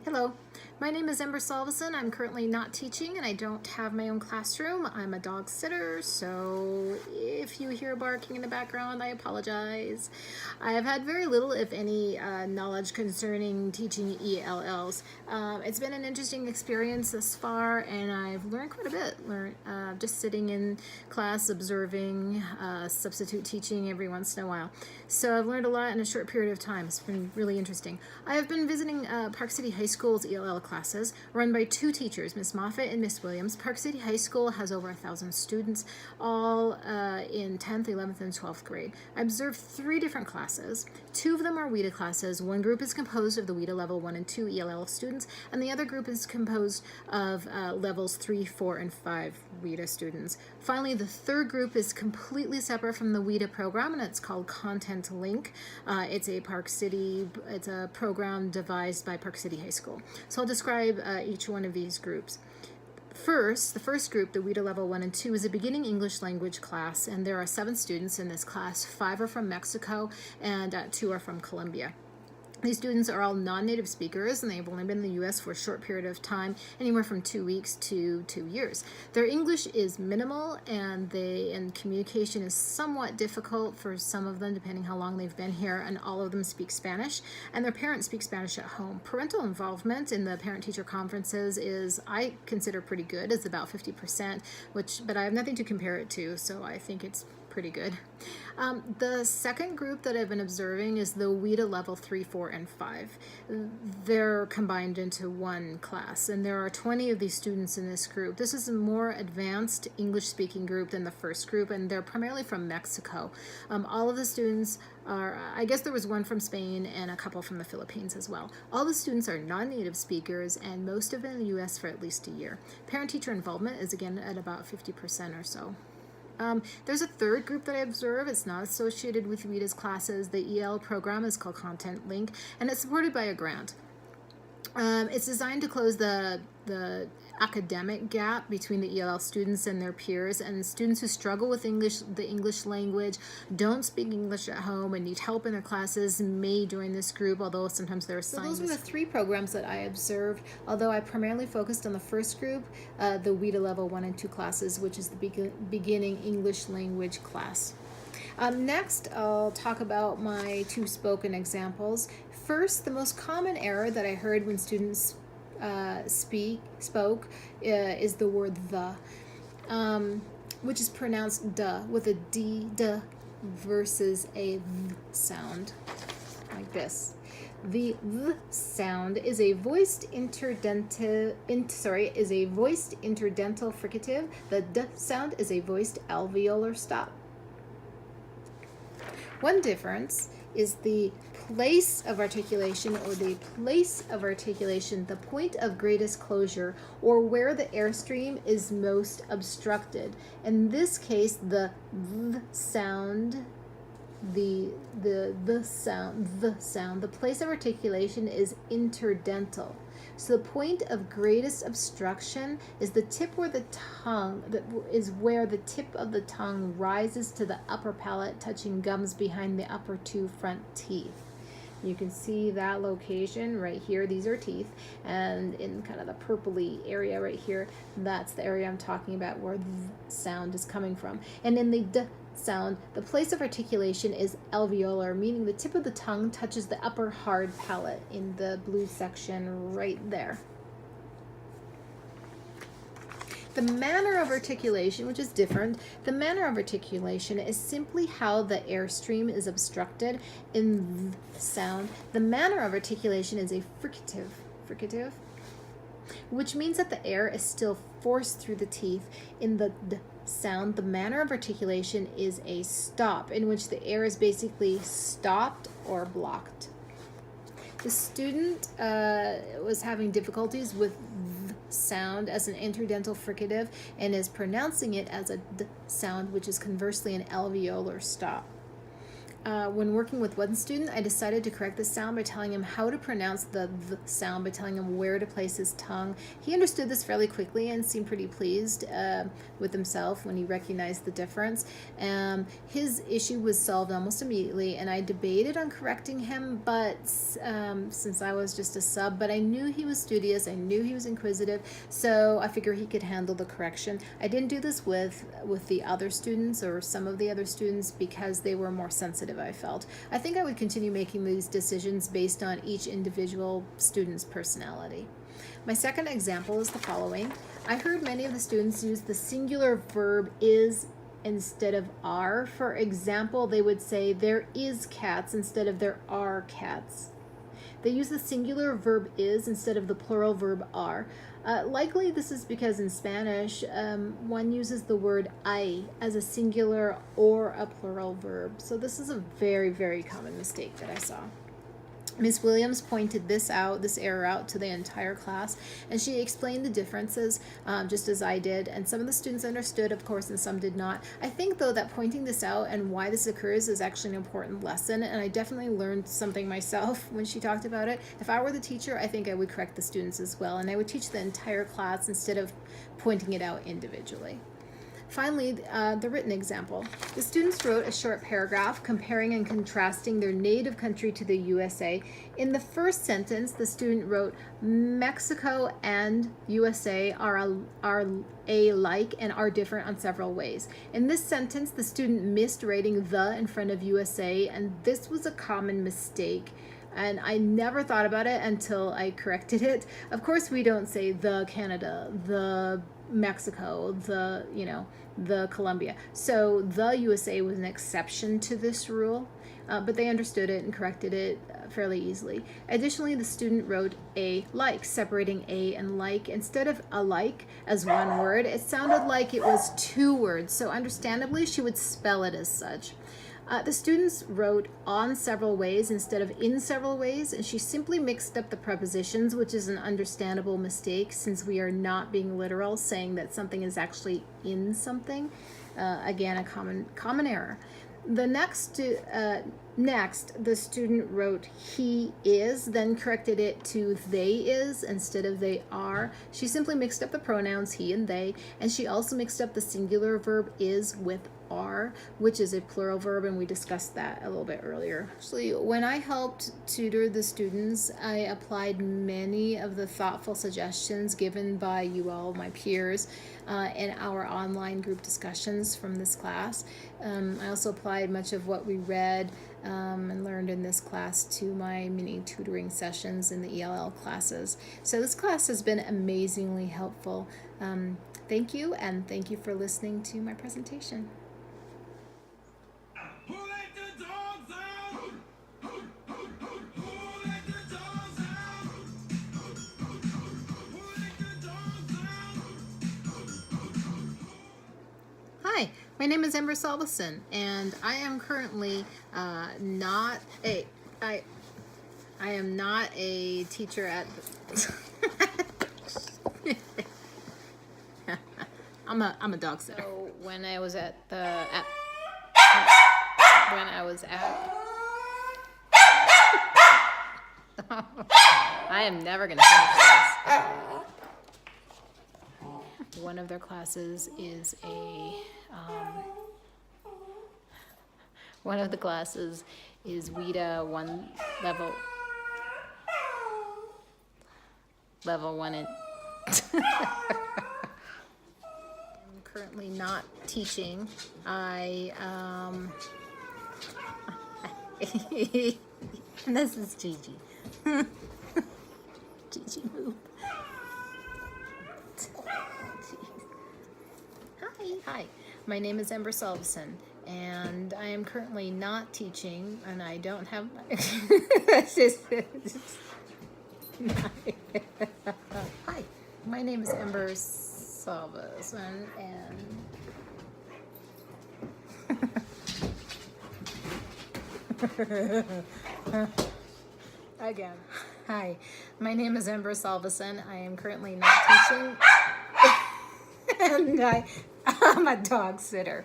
Hello, my name is Ember Salveson. I'm currently not teaching and I don't have my own classroom. I'm a dog sitter, so if you hear barking in the background, I apologize. I have had very little, if any, knowledge concerning teaching ELLs. It's been an interesting experience thus far, and I've learned quite a bit. Just sitting in class, observing, substitute teaching every once in a while. So I've learned a lot in a short period of time. It's been really interesting. I have been visiting Park City High School's ELL classes run by two teachers, Miss Moffat and Miss Williams. Park City High School has over 1,000 students, all in 10th, 11th, and 12th grade. I observed 3 different classes. 2 of them are WIDA classes. One group is composed of the WIDA Level 1 and 2 ELL students, and the other group is composed of Levels 3, 4, and 5 WIDA students. Finally, the third group is completely separate from the WIDA program, and it's called Content Link. It's a program devised by Park City High School. So I'll describe each one of these groups. The first group, the WIDA Level 1 and 2, is a beginning English language class, and there are 7 students in this class. 5 are from Mexico, and 2 are from Colombia. These students are all non-native speakers, and they've only been in the U.S. for a short period of time, anywhere from 2 weeks to 2 years. Their English is minimal, and communication is somewhat difficult for some of them, depending how long they've been here, and all of them speak Spanish, and their parents speak Spanish at home. Parental involvement in the parent-teacher conferences is, I consider, pretty good. It's about 50%, but I have nothing to compare it to, so I think it's pretty good. The second group that I've been observing is the WIDA Level 3, 4, and 5. They're combined into one class, and there are 20 of these students in this group. This is a more advanced English-speaking group than the first group, and they're primarily from Mexico. All of the students are, I guess there was one from Spain and a couple from the Philippines as well. All the students are non-native speakers, and most have been in the U.S. for at least a year. Parent-teacher involvement is again at about 50% or so. There's a third group that I observe. It's not associated with WIDA's classes. The EL program is called Content Link, and it's supported by a grant. It's designed to close the academic gap between the ELL students and their peers, and students who struggle with the English language, don't speak English at home, and need help in their classes may join this group, although sometimes they're assigned. So those were the 3 programs that I observed, although I primarily focused on the first group, the WIDA Level 1 and 2 classes, which is the beginning English language class. Next, I'll talk about my 2 spoken examples. First, the most common error that I heard when students spoke is the word the, which is pronounced duh with a d, duh, versus a th sound, like this. The th sound is a voiced interdental fricative. The d sound is a voiced alveolar stop. One difference is the place of articulation, or the place of articulation, the point of greatest closure, or where the airstream is most obstructed. In this case, the th sound, the place of articulation is interdental. So the point of greatest obstruction is the tip where the tongue, where the tip of the tongue rises to the upper palate, touching gums behind the upper 2 front teeth. You can see that location right here. These are teeth, and in kind of the purpley area right here, that's the area I'm talking about where the sound is coming from. And in the d sound, the place of articulation is alveolar, meaning the tip of the tongue touches the upper hard palate in the blue section right there. The manner of articulation, which is different, the manner of articulation is simply how the airstream is obstructed in the sound. The manner of articulation is a fricative, which means that the air is still forced through the teeth. In the d sound, the manner of articulation is a stop, in which the air is basically stopped or blocked. The student was having difficulties with th sound as an interdental fricative and is pronouncing it as a d sound, which is conversely an alveolar stop. when working with one student, I decided to correct the sound by telling him how to pronounce the th sound, by telling him where to place his tongue. He understood this fairly quickly and seemed pretty pleased with himself when he recognized the difference. His issue was solved almost immediately, and I debated on correcting him, but since I was just a sub, but I knew he was studious, I knew he was inquisitive, so I figured he could handle the correction. I didn't do this with the other students or some of the other students because they were more sensitive, I felt. I think I would continue making these decisions based on each individual student's personality. My second example is the following. I heard many of the students use the singular verb is instead of are. For example, they would say there is cats instead of there are cats. They use the singular verb is instead of the plural verb are. Likely this is because in Spanish, one uses the word I as a singular or a plural verb. So this is a very, very common mistake that I saw. Ms. Williams pointed this error out to the entire class, and she explained the differences just as I did, and some of the students understood, of course, and some did not. I think, though, that pointing this out and why this occurs is actually an important lesson, and I definitely learned something myself when she talked about it. If I were the teacher, I think I would correct the students as well, and I would teach the entire class instead of pointing it out individually. Finally, the written example. The students wrote a short paragraph comparing and contrasting their native country to the USA. In the first sentence, the student wrote, Mexico and USA are alike and are different on several ways. In this sentence, the student missed writing the in front of USA, and this was a common mistake. And I never thought about it until I corrected it. Of course, we don't say the Canada, the Mexico, the Colombia. So the USA was an exception to this rule, but they understood it and corrected it fairly easily. Additionally, the student wrote a like, separating a and like. Instead of alike as one word, it sounded like it was two words. So understandably, she would spell it as such. The students wrote on several ways instead of in several ways, and she simply mixed up the prepositions, which is an understandable mistake since we are not being literal, saying that something is actually in something. Again, a common error. The next, the student wrote he is, then corrected it to they is instead of they are. She simply mixed up the pronouns he and they, and she also mixed up the singular verb is with are, which is a plural verb, and we discussed that a little bit earlier. Actually, when I helped tutor the students, I applied many of the thoughtful suggestions given by you all, my peers, in our online group discussions from this class. I also applied much of what we read and learned in this class to my mini tutoring sessions in the ELL classes. So this class has been amazingly helpful. Thank you, and thank you for listening to my presentation. Hi, my name is Ember Salveson, and I am currently not a teacher at I'm a dog sitter. So when I was at I am never gonna finish this. One of their classes is one of the classes is WIDA 1 level 1 and I'm currently not teaching. This is Gigi. Gigi, move. Hi. My name is Ember Salveson, and I am currently not teaching, and I don't have my... Hi. My name is Ember Salveson, and... Again. Hi. My name is Ember Salveson. I am currently not teaching, and I'm a dog sitter.